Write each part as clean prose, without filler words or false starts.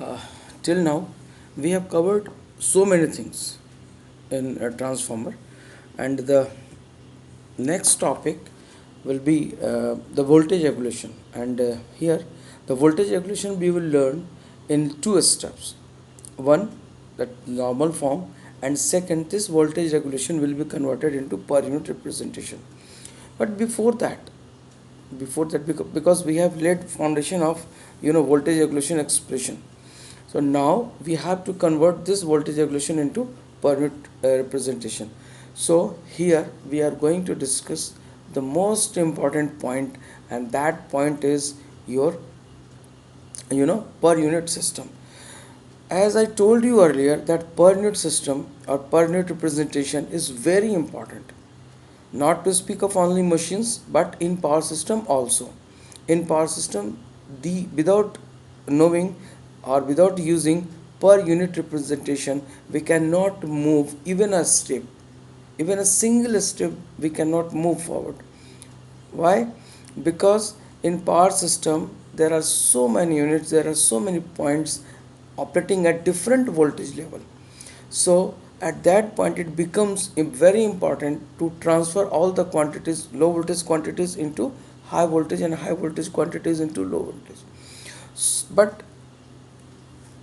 Uh, till now, we have covered so many things in a transformer, and the next topic will be the voltage regulation. And here, the voltage regulation we will learn in two steps. One, the normal form, and second, this voltage regulation will be converted into per unit representation. But before that, because we have laid foundation of voltage regulation expression, so now we have to convert this voltage regulation into per unit representation. So here we are going to discuss the most important point, and that point is your per unit system. As I told you earlier, that per unit system or per unit representation is very important, not to speak of only machines but in power system also. In power system, the without knowing or without using per unit representation, we cannot move even a step, even a single step we cannot move forward. Why? Because in power system there are so many units, there are so many points operating at different voltage level. So at that point it becomes very important to transfer all the quantities, low voltage quantities into high voltage and high voltage quantities into low voltage. But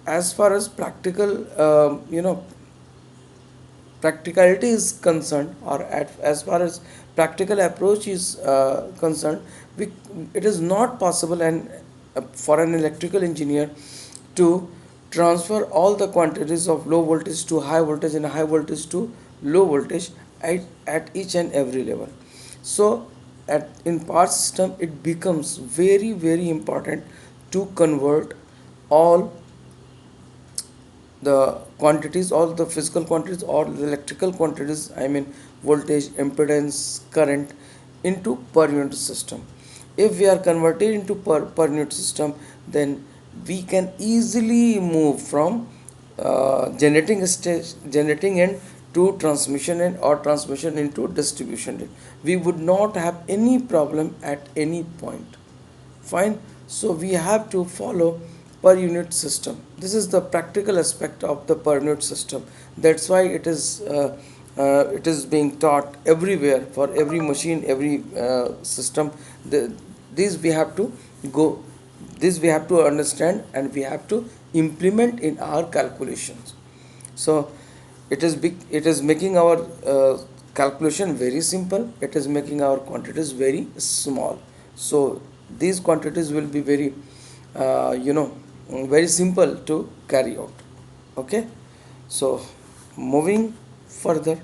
as far as practicality is concerned, or as far as practical approach is concerned, it is not possible and for an electrical engineer to transfer all the quantities of low voltage to high voltage and high voltage to low voltage at each and every level. So in power system it becomes very very important to convert all the quantities, all the physical quantities or the electrical quantities, I mean voltage, impedance, current, into per unit system. If we are converted into per unit system, then we can easily move from generating stage, generating end to transmission end, or transmission into distribution end. We would not have any problem at any point. Fine. So we have to follow per unit system. This is the practical aspect of the per unit system. That's why it is being taught everywhere for every machine, every system. These we have to go. This we have to understand and we have to implement in our calculations. So it is making our calculation very simple. It is making our quantities very small. So these quantities will be very very simple to carry out. Okay, so moving further,